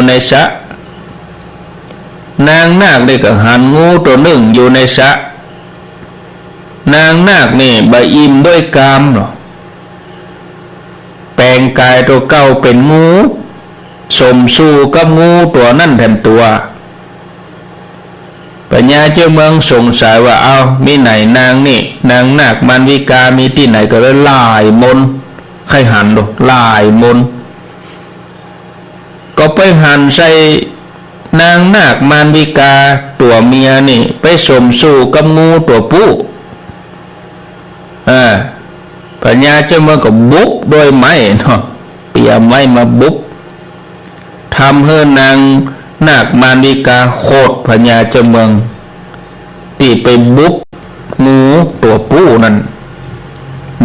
ในสระนางนาคได้ก็หันงูตัวหนึ่งอยู่ในสระนางนาคนี่ใบอิ่มด้วยกามเนาะแปลงกายตัวเก่าเป็นงูสมสู่กับงูตัวนั่นแทนตัวปัญญาเจ้าเมืองสงสัยว่าเอามีไหนนางนี่นางนาคมันวิกามีที่ไหนก็เลยลายมนใครหันดูลายมนก็ไปหันใส่นางนาคมันวิกาตัวเมียนี่ไปสมสู่กับงูตัวผู้ปัญญาเจ้าเมืองก็บุบโดยไม้เนาะเปียไม้มาบุบทำให้นางนาคมันวิกาโคตรปัญญาเจ้าเมืองที่ไปบุบงูตัวผู้นั่น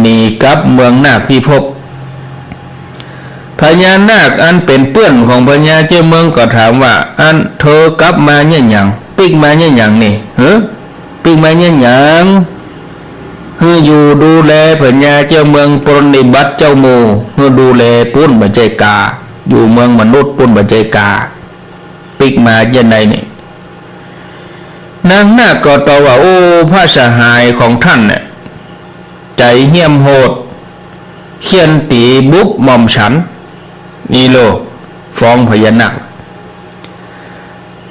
หนีกลับเมืองนาคพิภพพญานาคอันเป็นเพื่อนของพญาเจ้าเมืองก็ถามว่าอันเธอกลับมาเนี่ยหยังปิ๊กมาเนี่ยหยังนี่ปิ๊กมาเนี่ยหยังคืออยู่ดูแลพญาเจ้าเมืองปรนนิบัติเจ้าหมู่คือดูแลปุ้นบัจเจกาอยู่เมืองมนุษย์ปุ้นบัจเจกาปิ๊กมาเย็นใดนี่นางนาคก็ตอบว่าโอ้พระสหายของท่านเนี่ยใจเหี้ยมโหดเขียนตีบุบหม่อมฉันนี่โลฟ้องพญานาค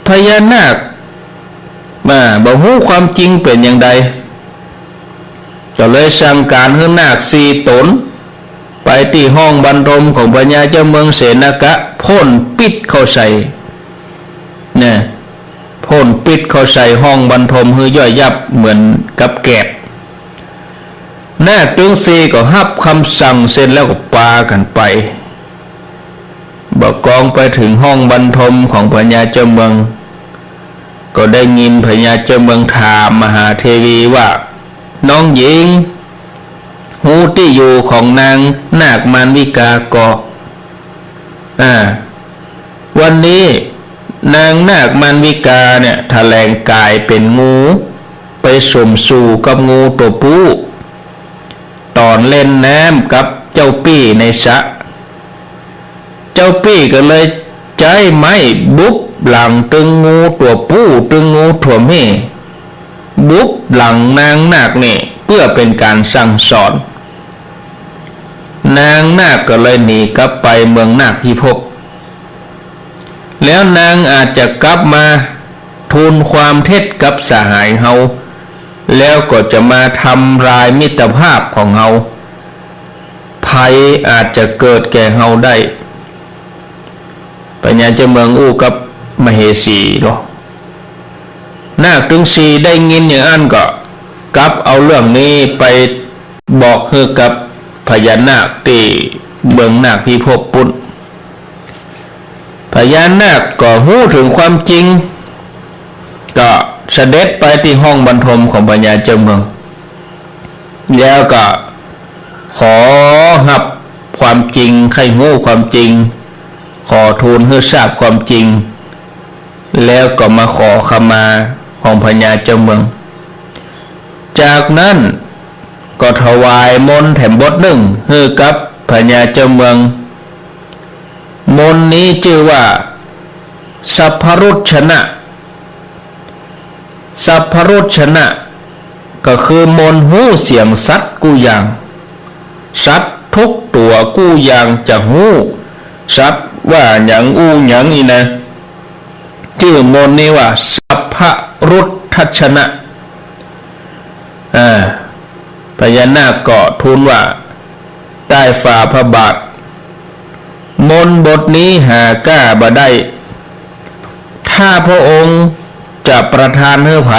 พญานาคมาบอกฮู้ความจริงเป็นอย่างใดก็เลยสั่งการให้นาคสี่ตนไปที่ห้องบรรทมของพญาเจ้าเมืองเสนากะพ่นปิดเข้าใส่เนี่ยพ่นปิดเข้าใส่ห้องบรรทมให้ย่อยยับเหมือนกับแกะนาคทั้งสี่ก็รับคำสั่งเสร็จแล้วก็ปากันไปบอกกองไปถึงห้องบรรทมของพญาเจ้าเมืองก็ได้ยินพญาเจ้าเมืองถามมหาเทวีว่าน้องหญิงหูที่อยู่ของนางนาคมันวิกาก็วันนี้นางนาคมันวิกาเนี่ยแถลงกายเป็นงูไปสมสู่กับงูตัวผู้ตอนเล่นน้ำกับเจ้าปี้ในสระเจ้าปี้ก็เลยใจไม้บุบหลังตึงงูตัวผู้ตึงงูถั่วเม่บุบหลังนางนาคนี่เพื่อเป็นการสั่งสอนนางนาคก็เลยหนีกลับไปเมืองนาคพิภพแล้วนางอาจจะกลับมาทูลความเท็จกับสหายเฮาแล้วก็จะมาทำลายมิตรภาพของเฮาภัยอาจจะเกิดแก่เฮาได้ปัญญาเจ้าเมืองอู้กับมเหสีหรอนาคถึงสีได้ยินอย่างนั้นก็กลับเอาเรื่องนี้ไปบอกให้กับพญานาคที่เมืองนาคพิภพปุ้นพญานาคก็รู้ถึงความจริงก็เสด็จไปที่ห้องบรรทมของพญาเจ้าเมืองแล้วก็ขอรับความจริงใครรู้ความจริงขอทูลให้ทราบความจริงแล้วก็มาขอขมาของพญาเจ้าเมืองจากนั้นก็ถวายมนต์แถมบทหนึ่งให้กับพญาเจ้าเมืองมนต์นี้ชื่อว่าสัพพรุชนะสัพพรุชนะก็คือมนต์หู้เสียงสัตว์กู้อย่างสัตว์ทุกตัวกู้อย่างจะหู้สัตว์ว่าอย่างอู้อย่างนี้นะชื่อมนต์นี้ว่าสัพพรุทัชนะพญานาคก็ทูลว่าใต้ฝ่าพระบาทมนต์บทนี้หาก้าบ่ได้ถ้าพระองค์จะประทานให้ไผ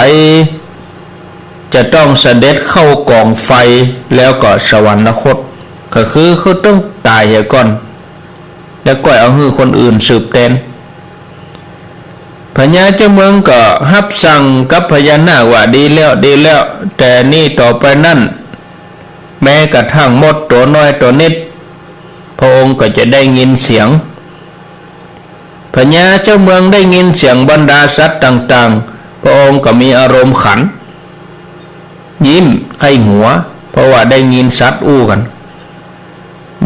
จะต้องเสด็จเข้ากองไฟแล้วก็สวรรคตก็คือเขาต้องตายเสียก่อนแล้วก็เอาให้คนอื่นสืบเต้นพญาเจ้าเมืองก็รับสั่งกับพญานาคว่าดีแล้วแต่นี่ต่อไปนั่นแม้กระทั่งมดตัวน้อยตัวนิดพระองค์ก็จะได้ยินเสียงพญาเจ้าเมืองได้ยินเสียงบรรดาสัตว์ต่างๆพระองค์ก็มีอารมณ์ขันยิ้มให้หัวเพราะว่าได้ยินสัตว์อู้กัน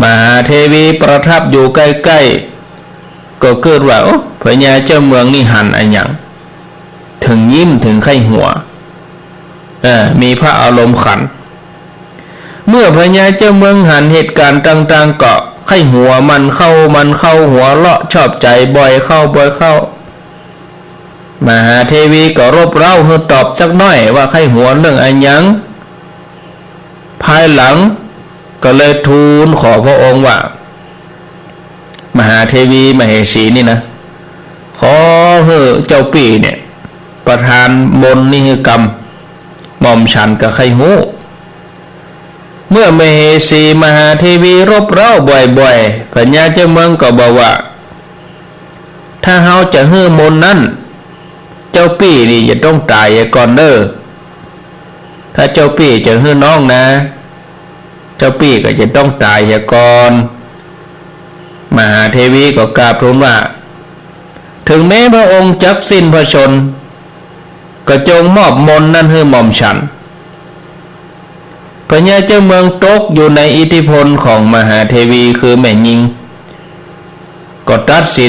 มหาเทวีประทับอยู่ใกล้ๆ ก็เกิดว่าพญาเจ้าเมืองนี่หันอะไรอย่างถึงยิ้มถึงไข้หัวมีพระอารมณ์ขันเมื่อพญาเจ้าเมืองหันเหตุการณ์ต่างๆก็ไข้หัวมันเข้าหัวเลาะชอบใจบ่อยเข้ามหาเทวีก็รบเร้าเพื่อตอบสักหน่อยว่าไข้หัวเรื่องอะไรอย่างภายหลังก็เลยทูลขอพระองค์ว่ามหาเทวีมเหสีนี่นะขอให้เจ้าปี่เนี่ยประทานมนต์นิหกรรมหม่อมฉันกับไข้หูเมื่อมเหสีมหาเทวีรบเร้าบ่อยๆพญาเจ้าเมืองก็บอกว่าถ้าเฮาจะฮื้อมนต์นั้นเจ้าปี่นี่จะต้องตายก่อนเด้อถ้าเจ้าปี่จะฮื้อน้องนะเจ้าปี่ก็จะต้องตายก่อนมหาเทวีก็กราบทูลว่าถึงแม้พระองค์จักสิ้นพระชนก็จงมอบมนต์นั้นให้หม่อมฉันพญาเจ้าเมืองตกอยู่ในอิทธิพลของมหาเทวีคือแม่หญิงก็ตัดสิ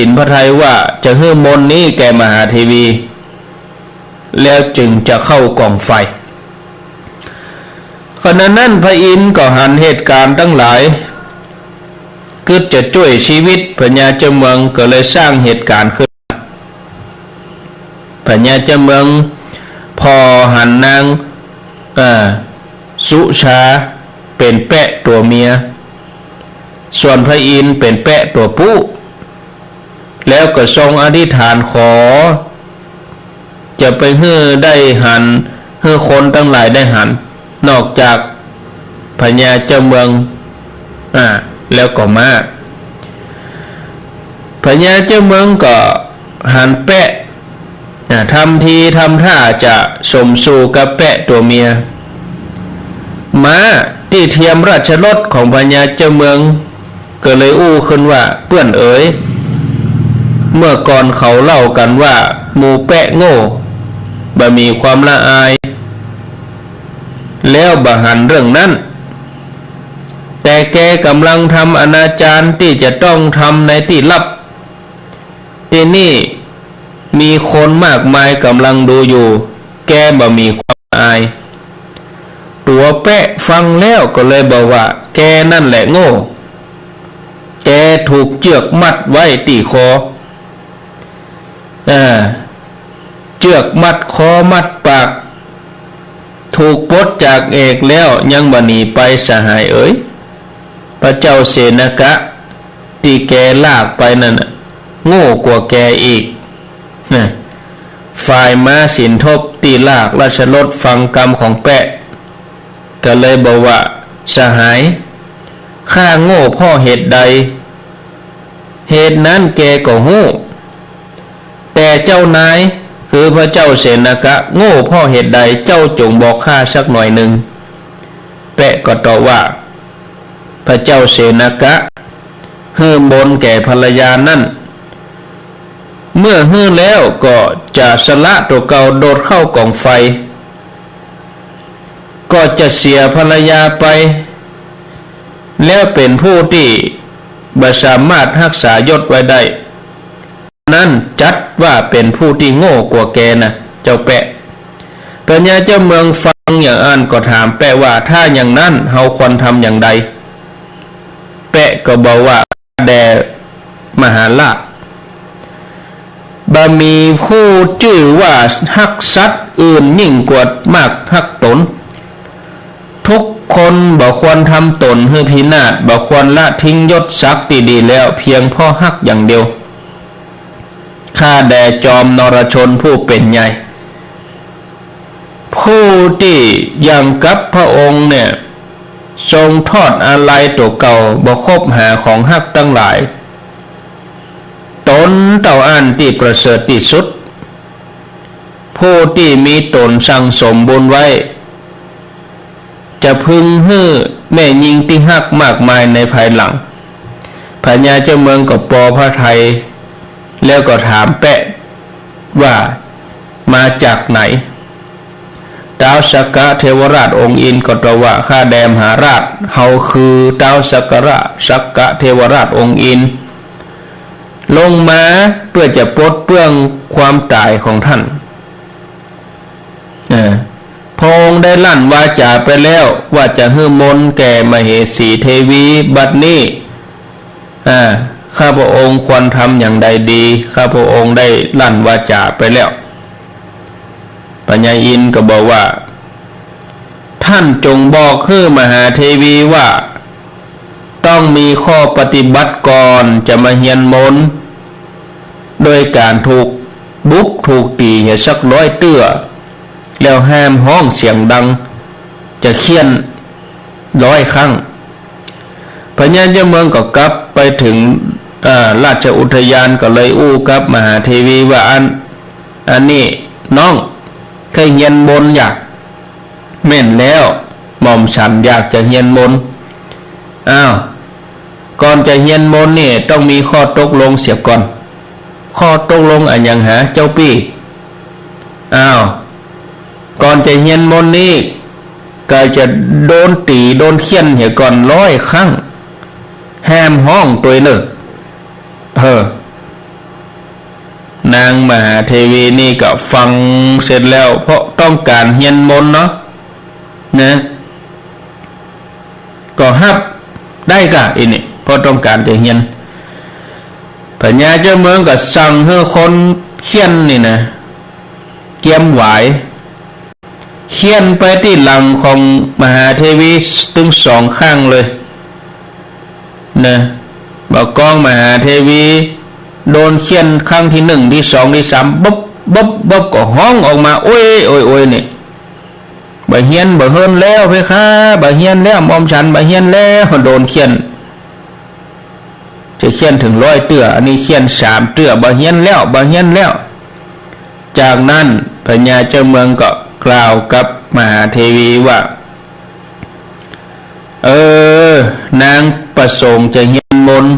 นพระทัยว่าจะให้มนต์นี้แก่มหาเทวีแล้วจึงจะเข้ากองไฟขณะนั้นพระอินทร์ก็หันเหตุการณ์ทั้งหลายคือจะช่วยชีวิตพญาเจ้าเมืองก็เลยสร้างเหตุการณ์ขึ้นพญาเจ้าเมืองพอหันนางสุชาเป็นแปะตัวเมียส่วนพระอินทร์เป็นแปะตัวผู้แล้วก็ทรงอธิษฐานขอจะไปให้ได้หันให้คนทั้งหลายได้หันนอกจากพญาเจ้าเมืองแล้วก็มาพญาเจ้าเมืองก็หันแปะทำทีทำท่าจะสมสู่กับแปะตัวเมียม้าที่เทียมราชรถของพญาเจ้าเมืองก็เลยอู้ขึ้นว่าเปื้อนเอ๋ยเมื่อก่อนเขาเล่ากันว่าหมูแปะโง่บ่มีความละอายแล้วบ่หันเรื่องนั้นแต่แกกำลังทำอนาจารที่จะต้องทำในที่ลับที่นี่มีคนมากมายกำลังดูอยู่แกบ่มีความอายตัวแปะฟังแล้วก็เลยบอกว่าแกนั่นแหละโง่แกถูกเชือกมัดไว้ตีคอเชือกมัดคอมัดปากถูกปลดจากเอกแล้วยังบ่หนีไปสหายเอ๋ยพระเจ้าเสนกะที่แกลากไปนั่นโง่กว่าแกอีกฝ่ายม้าสินทบตีลากราชรถฟังกรรมของแปะก็เลยบอกว่าสหายข้าโง่พ่อเหตุใดเหตุนั้นแกก็หู้แต่เจ้านายคือพระเจ้าเสนกะโง่พ่อเหตุใดเจ้าจงบอกข้าสักหน่อยหนึ่งแปะก็ตอบว่าพระเจ้าเสนกะฮื้อบนแก่ภรรยานั่นเมื่อฮื้อแล้วก็จะสละตัวเก่าโดดเข้ากองไฟก็จะเสียภรรยาไปแล้วเป็นผู้ที่บ่สามารถรักษายศไว้ได้นั่นจัดว่าเป็นผู้ที่โง่กว่าแกนะเจ้าแปะพญาเจ้าเมืองฟังอย่างนั้นก็ถามแปะว่าถ้าอย่างนั้นเฮาควรทำอย่างใดแปะก็บอกว่าแด่มหาราชบ่มีผู้ชื่อว่าฮักสัตว์อื่นยิ่งกว่ามากฮักตนทุกคนบ่ควรทำตนให้พินาศบ่ควรละทิ้งยศศักดิ์ที่ดีแล้วเพียงเพราะฮักอย่างเดียวข้าแด่จอมนรชนผู้เป็นใหญ่ผู้ที่ยังกับพระองค์เนี่ยทรงทอดอาลัยตัวเก่าบ่คบหาของฮักทั้งหลายตนเต่าอันที่ประเสริฐที่สุดผู้ที่มีตนสั่งสมบุญไว้จะพึงฮื้อแม่ยิงที่ฮักมากมายในภายหลังพญาเจ้าเมืองก็ปอพระทัยแล้วก็ถามแปะว่ามาจากไหนท้าวสักกะเทวราชองค์อินก็ตรัสว่าข้าแด่มหาราชเฮาคือท้าวสักกะเทวราชองค์อิน ลงมาเพื่อจะปลดเปลื้องความตายของท่านพระองค์ได้ลั่นวาจาไปแล้วว่าจะให้มนต์แก่มเหสีเทวีบัดนี้ข้าพระองค์ควรทำอย่างใดดีข้าพระองค์ได้ลั่นวาจาไปแล้วปัญญาอินทร์ก็บอกว่าท่านจงบอกคือมหาเทวีว่าต้องมีข้อปฏิบัติก่อนจะมาเฮียนมนต์โดยการถูกบุกถูกตีให้สัก100 เตื้อแล้วห้ามห้องเสียงดังจะเคี่ยน100 ครั้งพญาเจ้าเมืองก็กลับไปถึงราชอุทยานก็เลยอู้กับมหาเทวีว่าอันนี้น้องเคยเฮียนมนต์อยากแม่นแล้วหม่อมฉันอยากจะเฮียนมนต์ก่อนจะเฮียนมนต์นี่ต้องมีข้อตกลงเสียก่อนข้อตกลงอันยังหาเจ้าปี้ก่อนจะเฮียนมนต์นี่ก็จะโดนตีโดนเคี่ยนเหี่ยก่อน100 ครั้งห้ามห้องตัวหนึ่งนางมหาเทวีนี่ก็ฟังเสร็จแล้วเพราะต้องการเฮียนมนต์เนาะนะก็ฮับได้กะอีนี่เพราะต้องการจะเฮียนพญาเจ้าเมืองก็สั่งให้คนเคี่ยนนี่นะเกียมไหวเคี่ยนไปที่หลังของมหาเทวีถึง2 ข้างเลยนะบอกกองมหาเทวีโดนเคี่ยนครั้งที่1ที่2ที่3บ๊บก็ห้องออกมาโอ้ยนี่บ่เฮียนบ่เฮินแล้วเพคะบ่เฮียนแล้วมอมฉันบ่เฮียนแล้วโดนเคี่ยนจะเคี่ยนถึง100 เตื้ออันนี้เคี่ยน3 เตื้อบ่เฮียนแล้วจากนั้นพญาเจ้าเมืองก็กล่าวกับมหาเทวีว่านางประสงค์จะเฮียนมนต์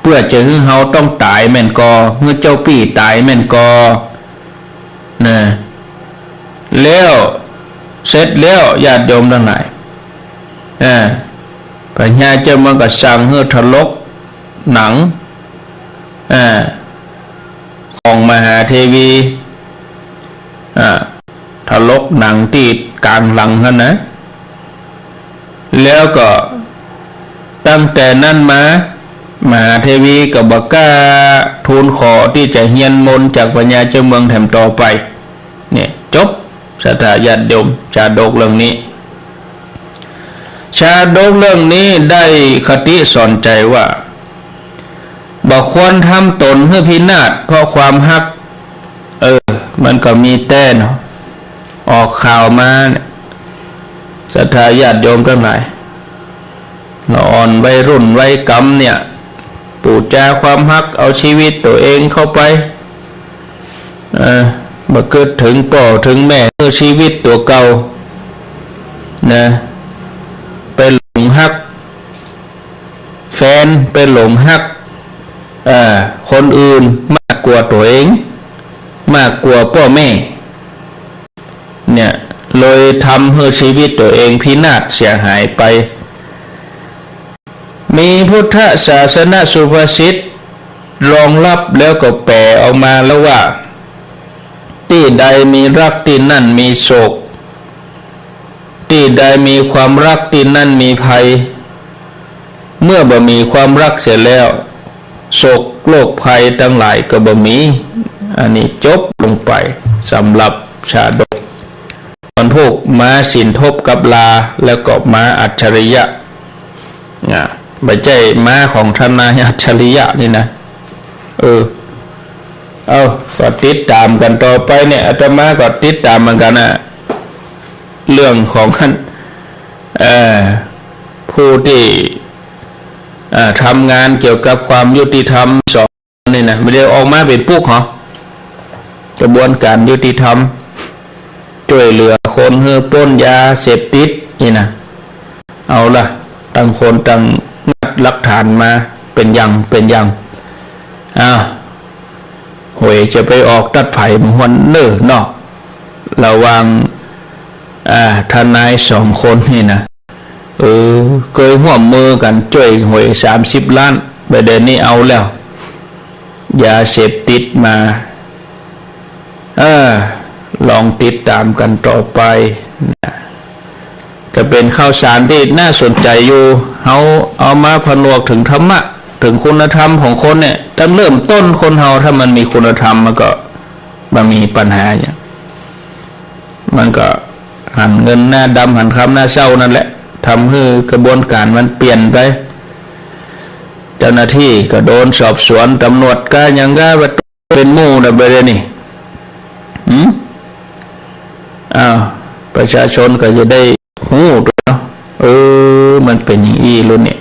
เพื่อจะให้เฮาต้องตายแม่นกอเมื่อเจ้าปี้ตายแม่นกอนะแล้วเสร็จแล้วญาติโยมทั้งหลายพญาเจ้าเมืองก็สั่งให้ทะลกหนังของมหาเทวีทะลกหนังที่กลางหลังนั่นนะแล้วก็ตั้งแต่นั้นมามหาเทวีก็บ่กล้าทูลขอที่จะเฮียนมนต์จากพญาเจ้าเมืองแถมต่อไปเนี่ยจบศรัทธาญาติโยมชาดกเรื่องนี้ชาดกเรื่องนี้ได้คติสอนใจว่าบ่ควรทำตนให้พินาศเพราะความฮักมันก็มีแต่เนาะออกข่าวมาเนี่ยศรัทธาญาติโยมทั้งหลายอ่อนวัยรุ่นวัยกำเนี่ยปูจาความฮักเอาชีวิตตัวเองเข้าไปบ่เกิดถึงพ่อถึงแม่ชีวิตตัวเก่านะไปหลงฮักแฟนไปหลงฮักคนอื่นมากกว่าตัวเองมากกว่าพ่อแม่เนี่ยเลยทำให้ชีวิตตัวเองพินาศเสียหายไปมีพุทธศาสนาสุภาษิตรองรับแล้วก็แปลออกมาแล้วว่าที่ใดมีรักที่นั่นมีโศกที่ใดมีความรักที่นั่นมีภัยเมื่อบ่มีความรักเสร็จแล้วโศกโรคภัยทั้งหลายก็บ่มีอันนี้จบลงไปสำหรับชาดกมันพวกม้าสินทบกับลาแล้วก็ม้าอัจฉริยะไม่ใช่ม้าของทนายอัจฉริยะนี่นะก็ติดตามกันต่อไปเนี่ยอาตมาก็ติดตามเหมือนกันนะเรื่องของผู้ที่ทำงานเกี่ยวกับความยุติธรรมสอนนี่นะไม่ได้ออกมาเป็นปุ๊กเหรอกระบวนการยุติธรรมช่วยเหลือคนเฮือปล้นยาเสพติดนี่นะเอาล่ะตั้งคนตั้งงัดหลักฐานมาเป็นอย่างหวยจะไปออกตัดไผ่มันเนื้อเนาะระวังทนาย2 คนนี่นะเคยร่วมมือกันช่วยหวย30 ล้านประเด็นนี้เอาแล้ว ยาเสพติดมาลองติดตามกันต่อไปก็เป็นข่าวสารที่น่าสนใจอยู่เอามาผนวกถึงธรรมะถึงคุณธรรมของคนเนี่ยตั้งเริ่มต้นคนเฮาถ้ามันมีคุณธรรมมันก็บ่มีปัญหาอย่างมันก็หันเงินหน้าดำหันคำหน้าเศร้านั่นแหละทำให้กระบวนการมันเปลี่ยนไปเจ้าหน้าที่ก็โดนสอบสวนตำรวจก็ยังก็เป็นหมู่นะเบรนี่ประชาชนก็จะได้หูตัวเนาะมันเป็นอย่างนี้รุ่นเนี่ย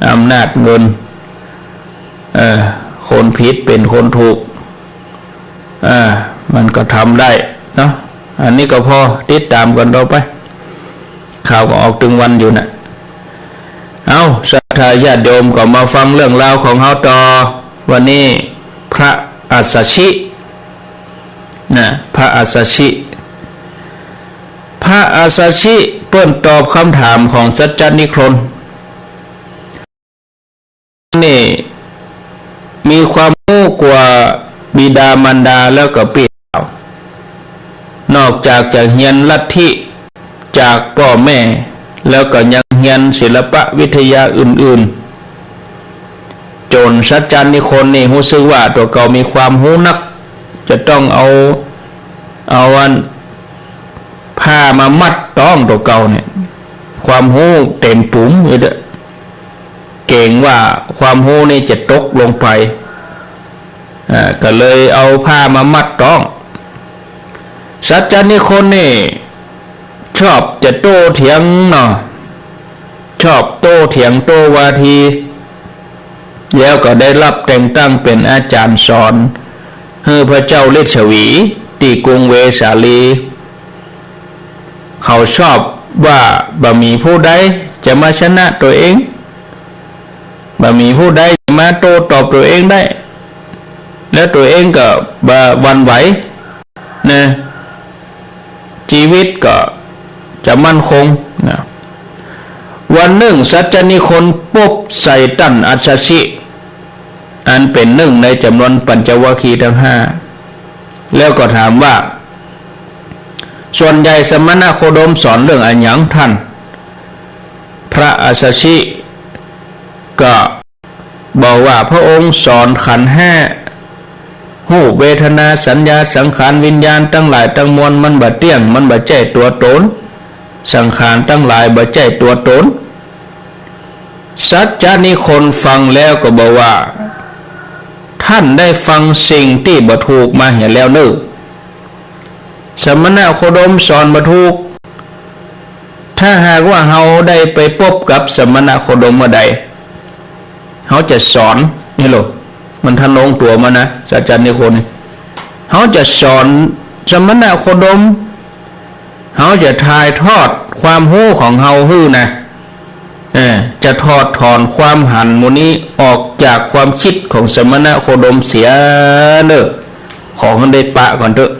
อำนาจเงินคนผิดเป็นคนถูกมันก็ทำได้เนาะอันนี้ก็พอติดตามกันต่อไปข่าวก็ออกถึงวันอยู่นะเอาศรัทธาญาติโยมก็มาฟังเรื่องราวของเฮาต่อวันนี้พระอัสสชินะพระอัสสชิเปิ้นตอบคำถามของสัจจนิครนนี่มีความรู้กว่าบิดามารดาแล้วก็ปีนอกจากจะเรียนลัทธิจากพ่อแม่แล้วก็ยังเรียนศิลปะวิทยาอื่นๆจนสัจจนิครนนี่รู้สึกว่าตัวเก่ามีความรู้นักจะต้องเอาอันผ้ามามัดต้องตัวเก่าเนี่ยความรู้เต็มปุ๋มเลยเด้อเก่งว่าความรู้นี่จะตกลงไปก็เลยเอาผ้ามามัดต้องสัจจนิครนนี่ชอบจะโต้เถียงเนาะชอบโต้เถียงโต้วาทีแล้วก็ได้รับแต่งตั้งเป็นอาจารย์สอนให้พระเจ้าฤาษีวีที่กรุงเวสาลีเขาชอบว่าบ่มีผู้ใดจะมาชนะตัวเองบ่มีผู้ใดจะมาโต้ตอบตัวเองได้แล้วตัวเองก็บ่หวั่นไหวนะชีวิตก็จะมั่นคงนะวันหนึ่งสัจจนิครนปุ๊บใส่ตั้นอัสสชิอันเป็นหนึ่งในจำนวนปัญจวัคคีย์ทั้ง5แล้วก็ถามว่าส่วนใหญ่สมณโคดมสอนเรื่องอะไรอย่างท่านพระอัสสชิก็บอกว่าพระองค์สอนขันธ์5รูปเวทนาสัญญาสังขารวิญญาณทั้งหลายทั้งมวลมันบ่เที่ยงมันบ่ใช่ตัวตนสังขารทั้งหลายบ่ใช่ตัวตนสัจจนิครนฟังแล้วก็บอกว่าท่านได้ฟังสิ่งที่บ่ถูกมาเห็นแล้วเน้อสมณโคดมสอนบ่ถูกถ้าหากว่าเฮาได้ไปพบกับสมณโคดมเมื่อใดเฮาจะสอนนี่โลมันทะลงตัวมานะสัจจนิครนเฮาจะสอนสมณโคดมเฮาจะถ่ายทอดความรู้ของเฮาฮื้อนะจะถอดถอนความหันมูนี้ออกจากความคิดของสมณโคดมเสียเด้อของได้ปะก่อนเถอะ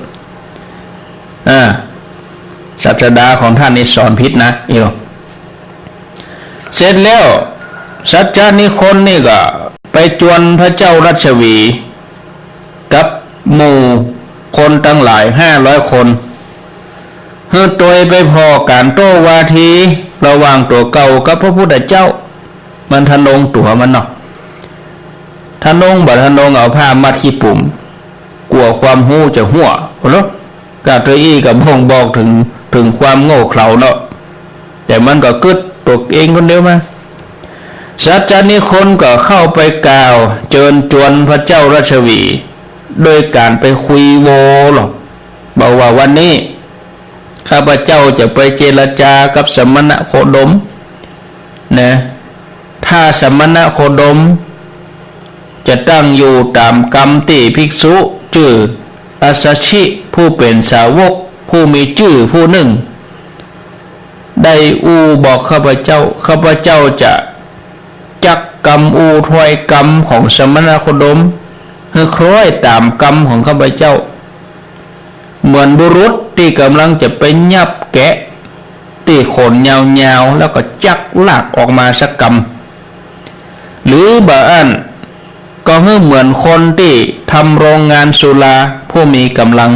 ศาสดาของท่านนี่สอนผิดนะอีกเสร็จแล้วสัจจนิครนนี่ก็ไปจวนพระเจ้ารัชวีกับหมู่คนตั้งหลาย500คนเฮือตัวไปพอการโต้วาทีระหว่างตัวเก่ากับพระพุทธเจ้ามันทะนงตัวมันเนาะทะนงบ่ทะนงเอาผ้ามัดขี้ปุ่มกลัวความหู้จะหัวเนาะกะตัวอี้กับพงบอกถึงความโง่เขลาเนาะแต่มันก็กึดตัวเองคนเดียวมาสัจจนิครนก็เข้าไปกล่าวเชิญชวนพระเจ้าราชวีโดยการไปคุยโวหรอกบอกว่าวันนี้ข้าพเจ้าจะไปเจรจากับสมณโคดมนะถ้าสมณโคดมจะตั้งอยู่ตามกรรมที่ภิกษุชื่ออัสสชิผู้เป็นสาวกผู้มีชื่อผู้หนึ่งได้บอกข้าพเจ้าจะจักกรรมถวยกรรมของสมณโคดมให้คล้อยตามกรรมของข้าพเจ้าเหมือนบุรุษที่กำลังจะไปยับแกะที่ขนยาวๆแล้วก็จักลากออกมาสักกรรมหรือบ่อัน ก็เหมือนคนที่ทำโรงงานสุราผู้มีกำลัง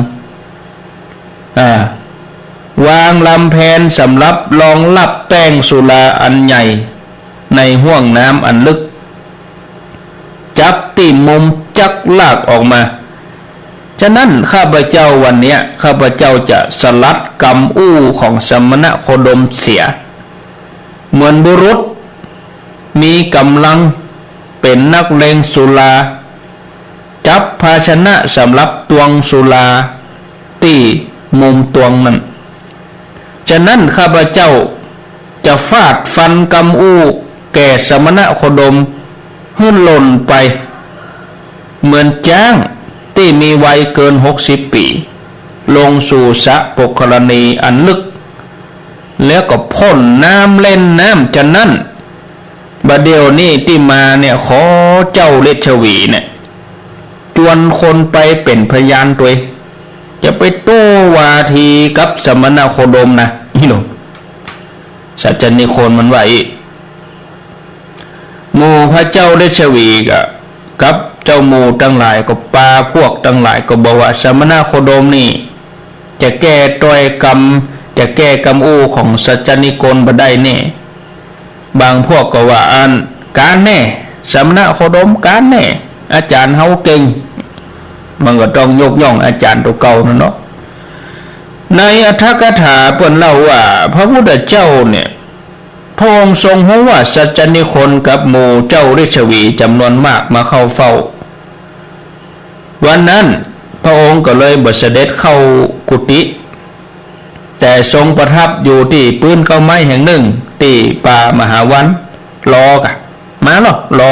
วางลำแพนสำหรับรองรับแป้งสุราอันใหญ่ในห้วงน้ำอันลึกจับตีมุมจักลากออกมาฉะนั้นข้าพเจ้าวันนี้ข้าพเจ้าจะสลัดกำอู้ของสมณโคดมเสียเหมือนบุรุษมีกำลังเป็นนักเลงสุราจับภาชนะสำหรับตวงสุราตีมุมตวงนั้นฉะนั้นข้าพเจ้าจะฟาดฟันกำอู้แก่สมณโคดมให้หล่นไปเหมือนจ้างที่มีวัยเกิน60 ปีลงสู่สระปกรณีอันลึกแล้วก็พ่นน้ำเล่นน้ำฉะนั้นบัดเดี๋ยวนี้ที่มาเนี่ยขอเจ้าฤชวีเนี่ยจวนคนไปเป็นพยานตัวจะไปโต้วาทีกับสมณโคดมนะนี่หนูสัจจนิโคนมันว่าอีกหมู่พระเจ้าฤชวีกับเจ้าหมู่ทั้งหลายก็ปาพวกทั้งหลายก็บอกว่าสมณโคดมนี่จะแก้ตอยกรรมจะแก้กรรมอู้ของสัจจนิโคนบ่ได้แน่บางพวกก็ว่าอันการแน่สมณโคดมการแน่อาจารย์เฮาเก่งมันก็ต้องยกย่องอาจารย์ตัวเก่านั่นเนาะในอรรถกถาเพิ่นเล่าว่าพระพุทธเจ้าเนี่ยพระองค์ทรงรู้ว่าสัจจนิโคนกับหมู่เจ้าฤชวีจำนวนมากมาเข้าเฝ้าวันนั้นพระองค์ก็เลยบ่เสด็จเข้ากุฏิแต่ทรงประทับอยู่ที่ปืนเก้าไม้แห่งหนึ่งที่ป่ามหาวันรอกะมาหรอรอ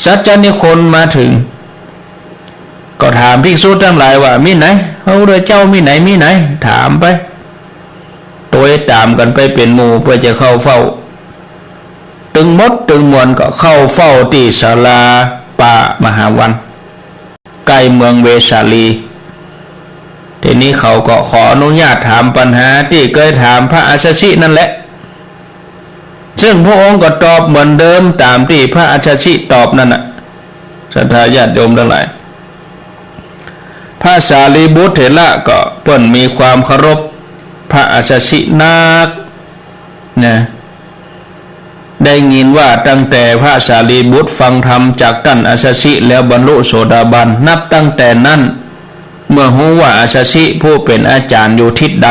สัจจนิโคนมาถึงก็ถามภิกษุทั้งหลายว่ามีไหนพระพุทธเจ้ามีไหนมีไหนถามไปตัวตามกันไปเป็นหมู่เพื่อจะเข้าเฝ้าตึงมดตึงมวลก็เข้าเฝ้าที่ศาลาป่ามหาวันใกล้เมืองเวสาลีทีนี้เขาก็ขออนุญาตถามปัญหาที่เคยถามพระอัสสชินั่นแหละซึ่งพระองค์ก็ตอบเหมือนเดิมตามที่พระอัสสชิตอบนั่นน่ะศรัทธาญาติโยมทั้งหลายพระสารีบุตรเถระก็เพิ่นมีความเคารพพระอัสสชินักนะได้ยินว่าตั้งแต่พระสารีบุตรฟังธรรมจากท่านอัสสชิแล้วบรรลุโสดาบันนับตั้งแต่นั้นเมื่อรู้ว่าอัสสชิผู้เป็นอาจารย์อยู่ทิศใด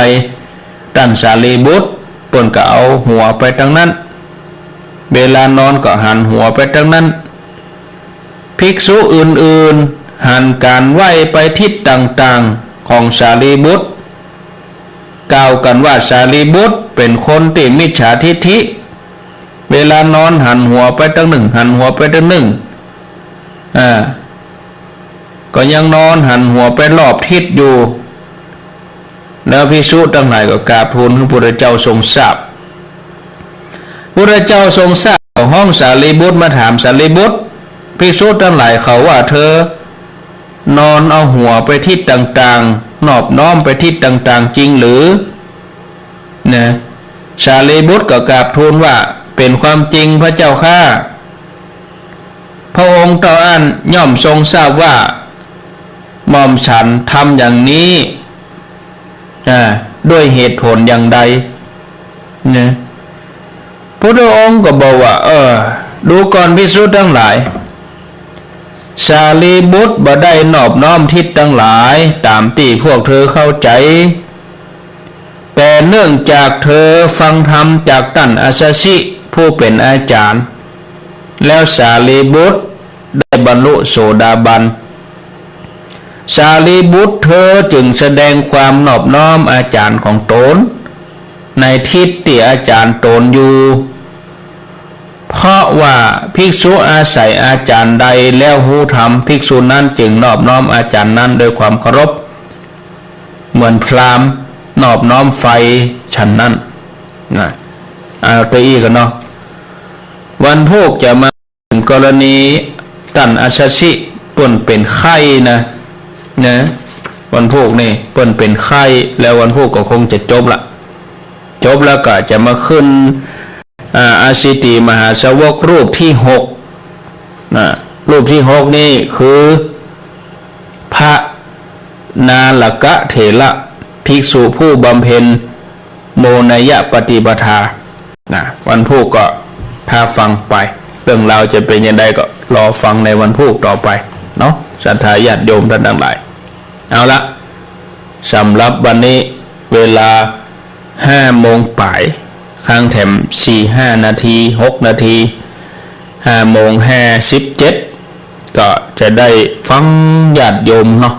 ท่านสารีบุตรเพิ่นก็เอาหัวไปทางนั้นเวลานอนก็หันหัวไปทางนั้นภิกษุอื่นๆหันการไหวไปทิศต่างๆของสารีบุตรกล่าวกันว่าสารีบุตรเป็นคนที่มิจฉาทิฏฐิเวลานอนหันหัวไปทางหนึ่งหันหัวไปทางหนึ่งก็ยังนอนหันหัวไปรอบทิศอยู่แล้วภิกษุทั้งหลายก็กราบทูลพระพุทธเจ้าทรงทราบพระพุทธเจ้าทรงทราบห้องสารีบุตรมาถามสารีบุตรภิกษุทั้งหลายเขาว่าเธอนอนเอาหัวไปทิศต่างๆนอบน้อมไปทิศต่างๆจริงหรือนะสารีบุตรก็กราบทูลว่าเป็นความจริงพระเจ้าข้าพระองค์ต่ออันย่อมทรงทราบว่าหม่อมฉันทำอย่างนี้ด้วยเหตุผลอย่างใดนะพระองค์ก็บอกว่าดูก่อนภิกษุทั้งหลายสารีบุตรบ่ได้นอบน้อมทิศทั้งหลายตามที่พวกเธอเข้าใจแต่เนื่องจากเธอฟังธรรมจากท่านอัสสชิผู้เป็นอาจารย์แล้วสารีบุตรได้บรรลุโสดาบันสารีบุตรเธอจึงแสดงความนอบน้อมอาจารย์ของตนในทิศที่อาจารย์ตนอยู่เพราะว่าภิกษุอาศัยอาจารย์ใดแล้วหูธรรมภิกษุนั้นจึงนอบน้อมอาจารย์นั้นโดยความเคารพเหมือนพราหมณ์นอบน้อมไฟฉันนั้นนะเอาตัวอีกกันเนาะวันพุธจะมาถึงกรณีท่านอัสสชิเปิ้นเป็นไข้นะวันพุธนี่เปิ้นเป็นไข้แล้ววันพุธก็คงจะจบแล้วก็จะมาขึ้นอาสิติมหาสาวกรูปที่6นะ รูปที่6นี่คือพระนาลกะเถระภิกษุผู้บำเพ็ญโมนยปฏิปทานะวันพุธก็ถ้าฟังไปเรื่องราวจะเป็นยังไงก็รอฟังในวันพุธต่อไปเนาะศรัทธาญาติโยมท่านทั้งหลายเอาละสำหรับวันนี้เวลา5 โมงป่ายข้างแถม4-5 นาที6 นาที5 โมง 57ก็จะได้ฟังญาติโยมเนาะ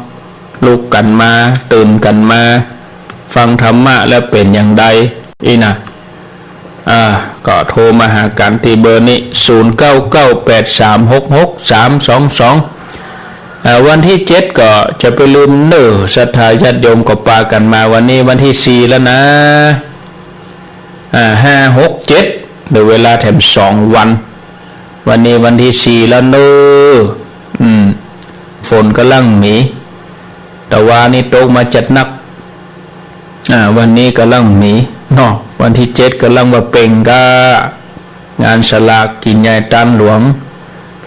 ลุกกันมาตื่นกันมาฟังธรรมะแล้วเป็นอย่างใดอีนะก็โทรมาหากันที่เบอร์นี้0998366322วันที่7ก็จะไปลืมเน้อศรัทธาญาติโยมก็ปากันมาวันนี้วันที่4แล้วนะ5 6 7เดี๋ยวเวลาแถม2 วันนี้วันที่4แล้วเน้อฝนกำลังมีแต่ว่านี่ตกมาจัดนักวันนี้กำลังมีเนาะวันที่7กำลังว่าเป่งกางานสลากกินใหญ่ตันหลวง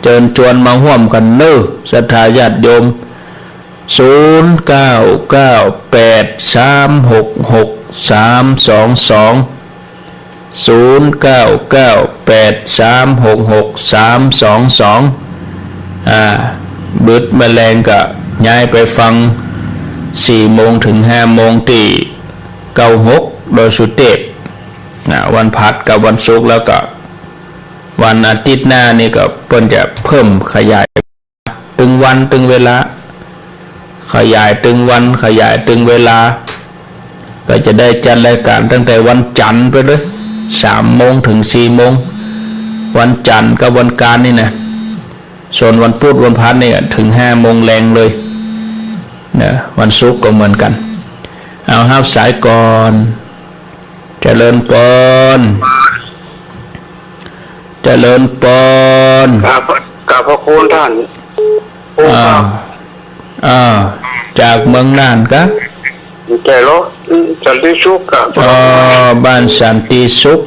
เชิญชวนมาร่วมกันเน้อศรัทธาญาติโยม0998366322บึดแมลงก็ย้ายไปฟัง4 โมงถึง5 โมงที่96โดยสุเทพวันพัดกับวันศุกร์แล้วก็วันอาทิตย์หน้านี่ก็เพิ่นจะเพิ่มขยายตึงวันตึงเวลาขยายตึงวันขยายตึงเวลาก็จะได้จัดรายการตั้งแต่วันจันทร์ไปเลย3 โมงถึง4 โมงวันจันทร์กับวันการนี่นะส่วนวันพุธวันพฤหัสนี่ถึง5 โมงแรงเลยนะวันศุกร์ก็เหมือนกันเอาห้าสายก่อนเจริญปอนเจริญปอนกับพระคุณท่านจากเมืองน่านกะแก่แล้วสันติสุขกับบ้านสันติสุข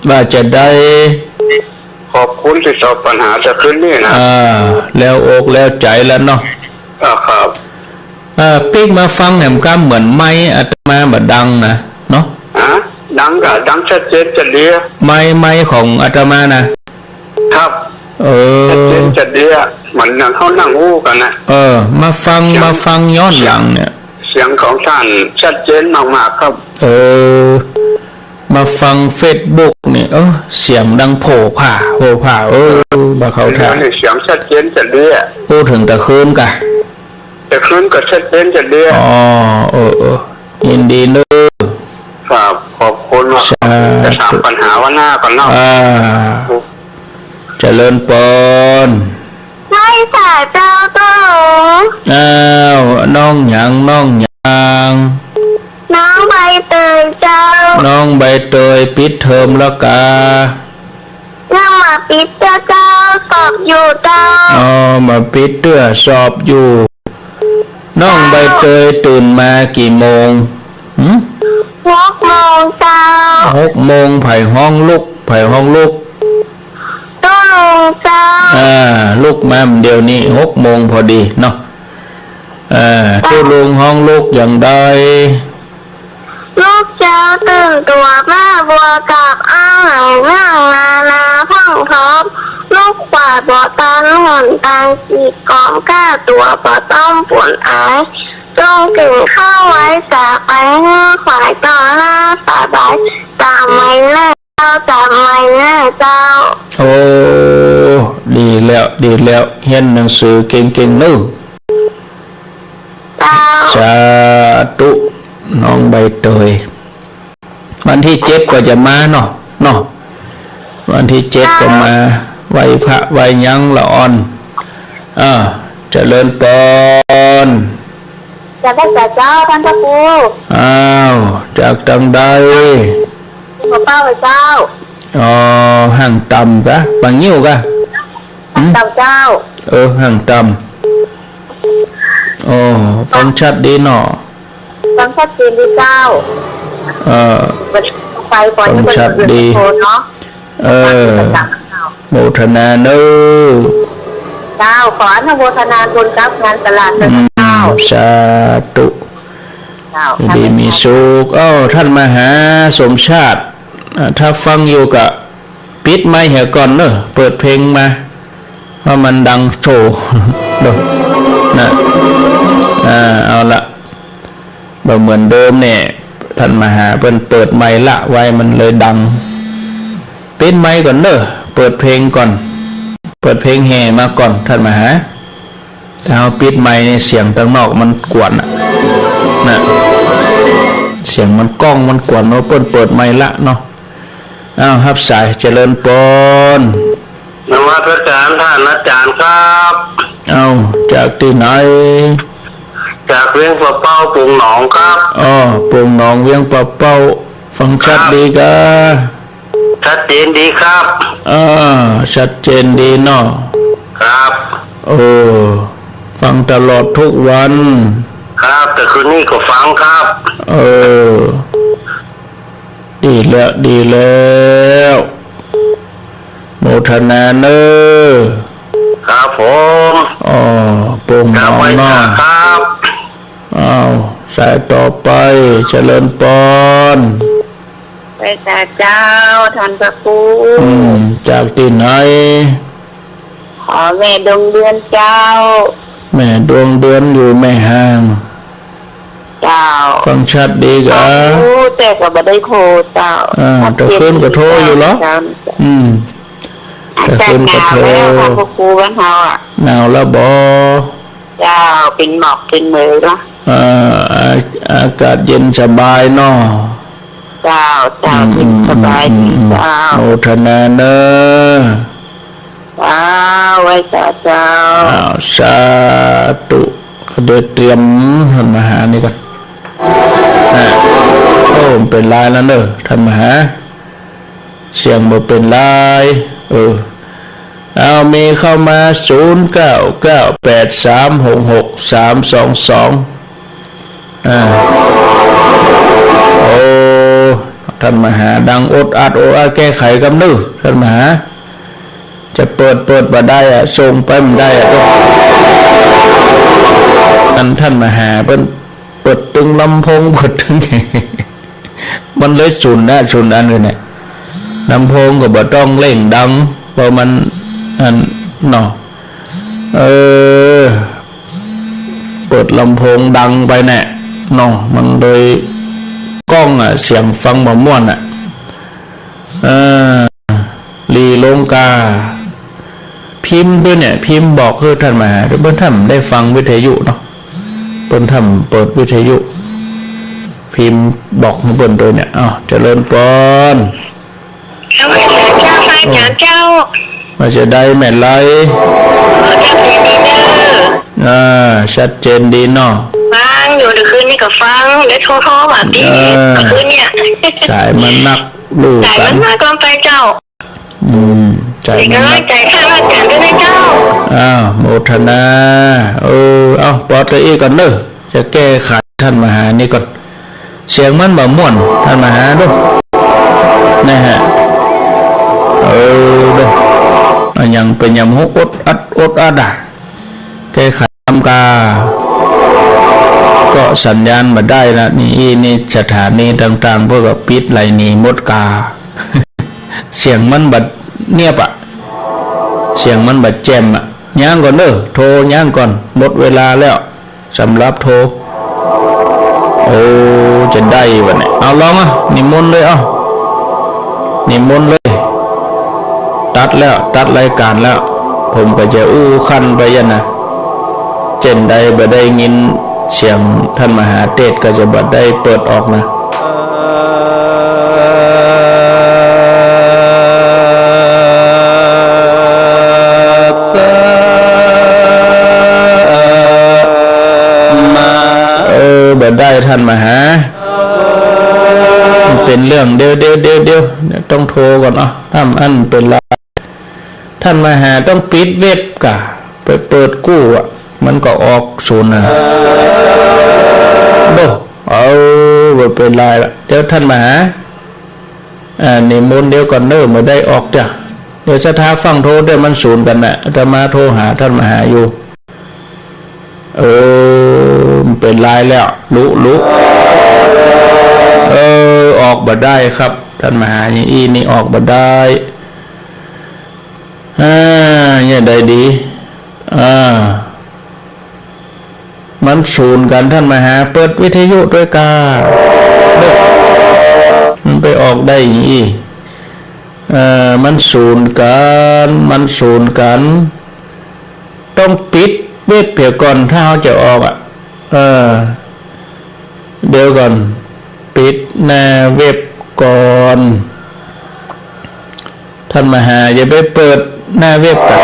ว่าจะได้ขอบคุณที่ตอบปัญหาจะขึ้นนี่นะแล้วอกแล้วใจแล้วเนาะครับปิ๊กมาฟังแหมก้ามเหมือนไม้อาตมาแบบดังนะเนาะดังชัดเจนจะเดียไม้ของอาตมานะครับชัดเจนจะเดียมันนั่งเขานั่งอู้กันนะมาฟังย้อนหลังเนี่ยเสียงของท่านชัดเจนมากๆครับมาฟังเฟซบุ๊กนี่เสียงดังโผล่ผ่าบ่เข้าท่าเสียงชัดเจนจะเดียพูดถึงแต่คืนกะแต่คืนก็ชัดเจนจะเดียยินดีเนอะครับขอบคุณว่าจะถามปัญหาว่าหน้าก่อนเนาะเจริญปอนไม่สายเจ้าตู่น้องหยังน้องใบเตยเจ้าน้องใบเตยปิดเทอมแล้วกายังมาปิดเจ้าสอบอยู่เจ้ามาปิดเตื้อสอบอยู่น้องใบเตยตื่นมากี่โมง6 โมงเจ้า6 โมงไผ่ห้องลุกตู้ลุงเจ้าลุกมาเดี๋ยวนี้6 โมงพอดีเนาะตู้ลุงห้องลุกอย่างใดลูกเจ้าตื่นตัวแม่บัวกับอ้าวหนังเรื่องนาพังทบลูกกวาดบ่อตันหอนตังกีดกองก้าตัวบ่อต้อมป่วนอายจงถึงเข้าไว้จากไปห้าขวายต่อหน้าสาบายตามไม่แน่เจ้าตามไม่แน่เจ้าดีแล้วเรียนหนังสือเก่งๆนึสาธุน้องใบเตยวันที่7ก็จะมาเนาะวันที่7ก็มาไหว้พระไหว้ยังละอ่อนเจริญปอนจะได้แต่เจ้าท่านพระครูจากตังใดหลวงพ่อเจ้าห่างต่ำกะบางยิ้วกะต่ำเจ้าห่างต่ำฟังชัดดีเนาะฟังชัดดีเจ้าฟังชัดดี โมทนาเนอ เจ้าขออนุโมทนาบุญกับงานตลาดนะเจ้า สาธุ เจ้า ดีมีสุขท่านมหาสมชาติถ้าฟังอยู่กับปิดไมค์เหี่ยก่อนเนอะเปิดเพลงมาเพราะมันดังโชว์ดูนะเอาละบ่เหมือนเดิมเนี่ยท่านมหาเปิดไมค์ละไว้มันเลยดังปิดไมค์ก่อนเนอะเปิดเพลงก่อนเปิดเพลงแห่มาก่อนท่านมหาถ้าเอาปิดไมค์เนี่ยเสียงข้างนอกมันกวนนะเสียงมันก้องมันกวนเนาะเปิดไมค์ละเนาะครับสายเจริญปน นวัตการท่านอาจารย์ครับ จากที่ไหน จากเวียงปะเป้าปุงหนองครับปงหนองเวียงปะเป้าฟังชัดดีกะ ชัดเจนดีครับชัดเจนดีเนาะครับฟังตลอดทุกวันครับแต่คืนนี้ก็ฟังครับดีแล้วโมทนาเนอครับผมปงหนองเนาะครับสายต่อไปเจริญปนไปแต่เจ้าท่านพระครูจากที่ไหนขอแม่ดวงเดือนเจ้าแม่ดวงเดือนอยู่แม่ห่างเจ้าฟังชัดดีกะแต่ก็ไม่ได้โทรเจ้าแต่คืนก็โทรอยู่เหรอแต่คืนก็โทรท่านพระครูบ้านเฮาหนาวแล้วบ่เจ้าเป็นหมอกเป็นเมฆละอากาศเย็นสบายเนาะเจ้าเป็นสบายดีเจ้าโมทนาเนอไว้เจ้าสาธุก็เดี๋ยวเตรียมท่านมหานี่ก่อนเป็นลายแล้วเนอะท่านมหาเสียงบ่เป็นลายมีเข้ามา0998366322ท่านมหาดังอดอัดแก้ไขกำนึกท่านมหาจะเปิดมาได้ส่งไปมันได้ท่านมหาเปิดตึงลำโพงเปิดตึงมันเลยสุนอันเลยเนี่ยลำโพงก็บ่ต้องเล่งดังเพราะมันเนาะเปิดลำโพงดังไปแน่เนาะมันเลยกล้องเสียงฟังบ่ม่วนลีลงกาพิมพ์ด้วยเนี่ยพิมพ์บอกคือท่านมาเพิ่นทำได้ฟังวิทยุเนาะเพิ่นทำเปิดวิทยุพิมพ์บอกมาเพิ่นด้วยเนี่ยเจริญปนเจ้าว่าจะได้แม่นไรชัดเจนดีเนาะฟังอยู่เดี๋ยวคืนนี้ก็ฟังเดี๋ยวโทรมาดีคืนเนี่ยสายมันนักลูกกันสายมันนักลงไปเจ้าใจมันนักใจข้าราชการด้วยนะเจ้าโมทนาปอดตัวก่อนเนอะจะแก้ไขท่านมหานี่ก่อนเสียงมันบ่ม่วนท่านมหาด้วยนะฮะด้วยยังเป็นยำหุอดอัดแก้ไขทำกาก็สัญญาณมาได้นะนี่สถานีต่างๆพวกกับปิดไหลหนีมดกาเสียงมันบัดเงียบเสียงมันบัดแจ่มย่างก่อนเด้อโทรย่างก่อนหมดเวลาแล้วสำหรับโทรจะได้วะเนี่ยเอาลองนิมนต์เลยนิมนต์เลยตัดรายการแล้วผมก็จะขั้นไปยันนะเจนใดบ่ได้ยินเสียงท่านมหาเทศก็จะบ่ได้เปิดออกนะบ่ได้ท่านมหาเป็นเรื่องเดียวต้องโทรก่อนถ้าอันเป็นไรท่านมหาต้องปิดเว็บกะไปเปิดกู้มันก็ออกศูนย์บ่เป็นไรละเดี๋ยวท่านมหานิมนต์เดี๋ยวก่อนเนอะมาได้ออกจ้ะ เดี๋ยวสถาฟังโทรเดี๋ยวมันศูนย์กันนะจะมาโทรหาท่านมหาอยู่เป็นลายแล้วลุออกบ่ได้ครับท่านมหาอย่างอีนี่ออกบ่ได้เนี่ยได้ดีมันศูนย์กันท่านมหาเปิดวิทยุด้วยกามันไปออกได้อย่างอีมันศูนย์กันต้องปิดเว็บเปียก่อนถ้าเขาจะออกเดี๋ยวก่อนปิดหน้าเว็บก่อนท่านมหาอย่าไปเปิดหน้าเว็บกัน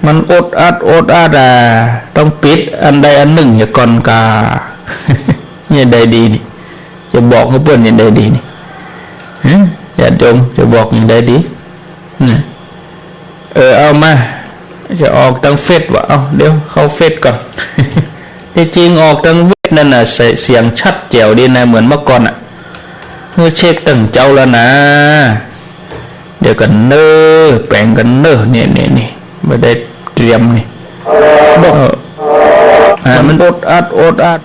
มันอดอัดต้องปิดอันใดอันหนึ่งอย่าก่อนกาเนี่ยได้ดีนี่จะบอกเขาเปิ้นอย่างใดดีนี่อย่าดมจะบอกอย่างใดดีเอามาจะออกทางเฟซวะเดี๋ยวเข้าเฟซก่อนที่จริงออกทางเว็บนั่นน่ะเสียงชัดแจ๋วดีนะเหมือนเมื่อก่อนเมื่อเช็คตั้งเจ้าแล้วนะเดี๋ยวกันแปลงกันนี่ไม่ได้เตรียมนี่มันอดอัด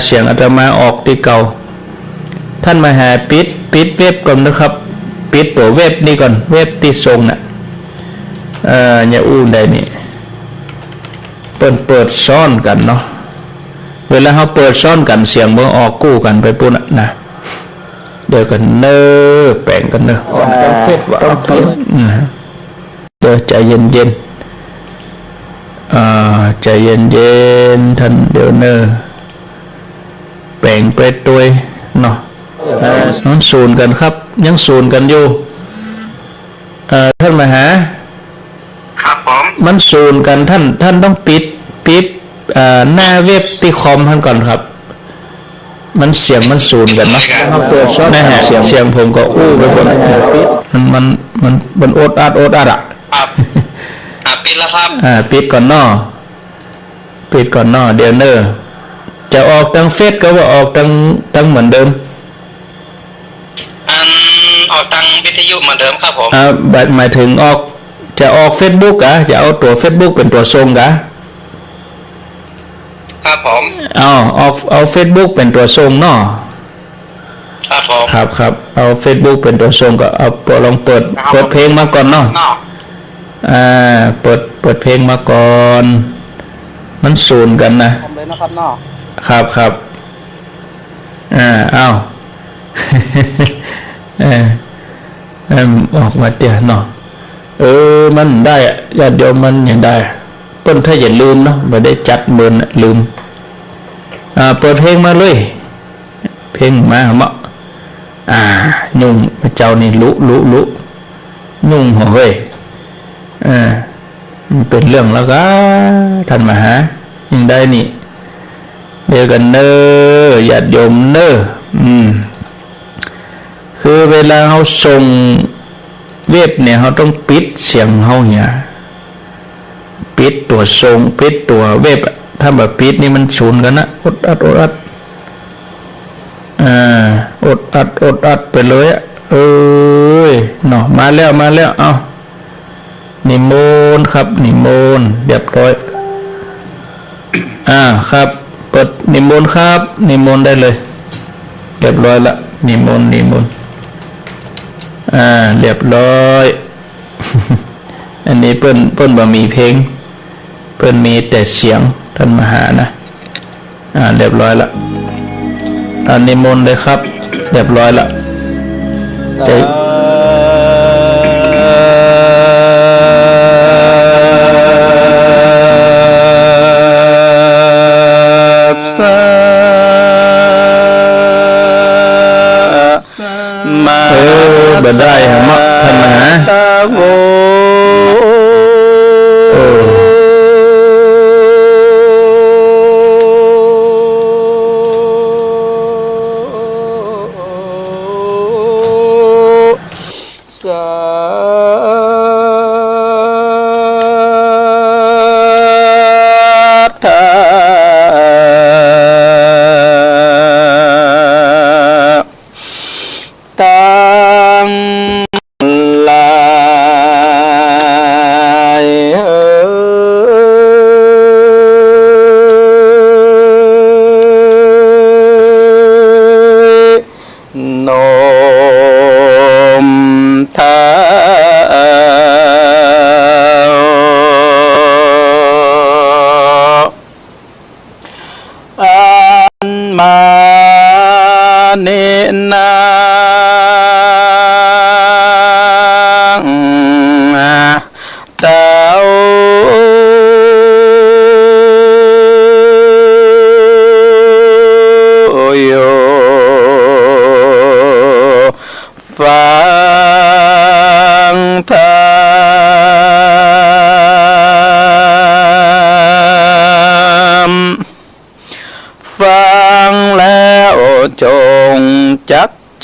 เสียงอาตมาออกที่เก่าท่านมาหาปิดเว็บก่อนนะครับปิดตัวเว็บนี่ก่อนเว็บที่ส่งน่ะอย่าอู้ได้นี่เปิดซ่อนกันเนาะเวลาเขาเปิดซ่อนกันเสียงเมื่อออกกู้กันไปปุ่นนะเดี๋ยวกันแปลงกันเฟซว่าเดี๋ยวใจเย็นใจเย็นท่านเดี๋ยวแปลงไปตัวเนาะนั้นศูนย์กันครับยังศูนย์กันอยู่ท่านมหาครับผมมันศูนย์กันท่านต้องปิดหน้าเว็บที่คอมท่านก่อนครับมันเสียงมันศูนย์กันเนาะแน่เสียงผมก็อู้ไปหมดมันอดอัดปิดแล้วครับปิดก่อนเนาะเดี๋ยวจะออกทางเฟซก็ว่าออกทางเหมือนเดิมออกทางวิทยุเหมือนเดิมครับผมหมายถึงจะออก Facebook จะเอาตัว Facebook เป็นตัวทรงครับผมเอา Facebook เป็นตัวทรงเนาะครับผม ครับเอา Facebook เป็นตัวทรงก็เอาลองเปิดเพลงมาก่อนเนาะเปิดเพลงมาก่อนมันศูนย์กันนะผมเลยนะครับเนาะครับเอาออกมาเตี้ยเนาะมันได้ญาติโยมมันอย่างได้เปิ้นถ้าอย่าลืมเนาะไม่ได้จัดเมินลืมเปิดเพลงมาเลยเพลงมาเหมาะยุ่งเจ้านี่ลุยุ่งเฮ้ยมันเป็นเรื่องแล้วก็ท่านมหาอย่างได้นี่เดี๋ยวกันญาติโยมคือเวลาเขาส่งเว็บเนี่ยเขาต้องปิดเสียงเขาเนี่ยปิดตัวส่งปิดตัวเว็บถ้าแบบปิดนี่มันศูนย์กันนะอดอัดอดอัดไปเลยเนาะมาแล้วเอานิมนต์ครับนิมนต์เรียบร้อยครับเปิดนิมนต์ครับนิมนต์ได้เลยเรียบร้อยละนิมนต์เรียบร้อยอันนี้เปิ้นบ่มีเพลงเปิ้นมีแต่เสียงท่านมหานะเรียบร้อยละนิมนต์เลยครับเรียบร้อยละใจบ่ได้เหมาะท่านมหาตังลา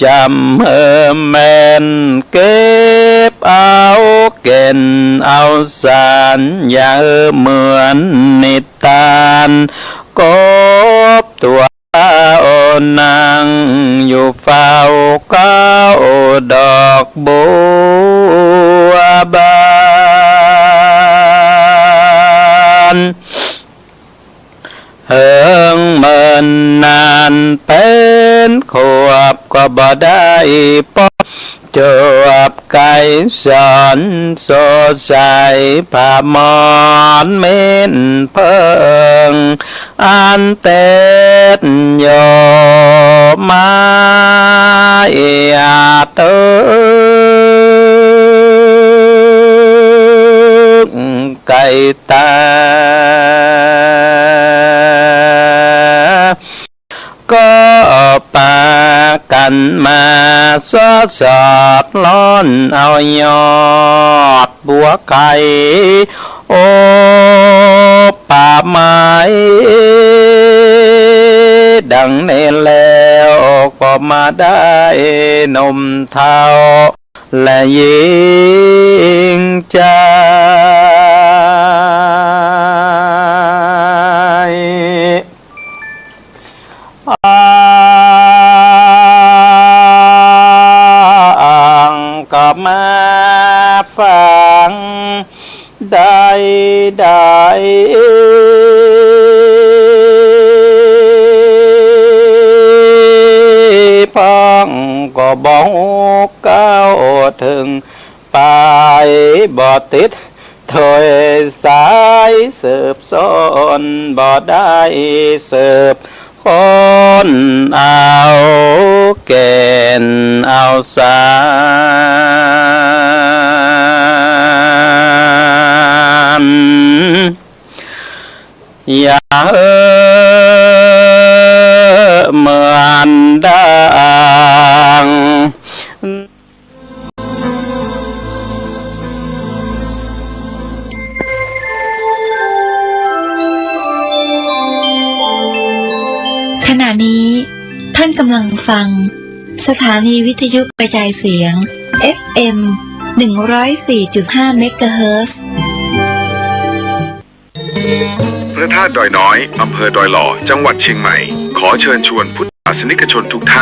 จำแม่นเก็บเอาเก่นเอาสารอย่าเหมือนนิทานกบตัวโอนางอยู่เฝ้าเก้าดอกบัวบานเฮิงเมินนานเป็นขวบก็บ่ได้ปอจวบไก่สอนโซใสผ้ามอนเม้นเพิงอันเต็ดโยมาเอียเตไก่ตาก็ปากันมาสอสอดล้อนเอายอดบัวไก่โอป่าไม้ดังเนแล้วก็มาได้นมเทาและยิงใจก็มาฟังได้พ้องก็บอกก้าวถึงไปบ่ติดถอยสายสืบซ้อนบ่ได้สืบคนเอาเก่นเอาสารอย่าเหมือนดังขณะนี้ท่านกำลังฟังสถานีวิทยุกระจายเสียง FM 104.5 เมกะเฮิรตซ์ พระธาตุดอยน้อยอำเภอดอยหล่อจังหวัดเชียงใหม่ขอเชิญชวนพุทธศาสนิกชนทุกท่าน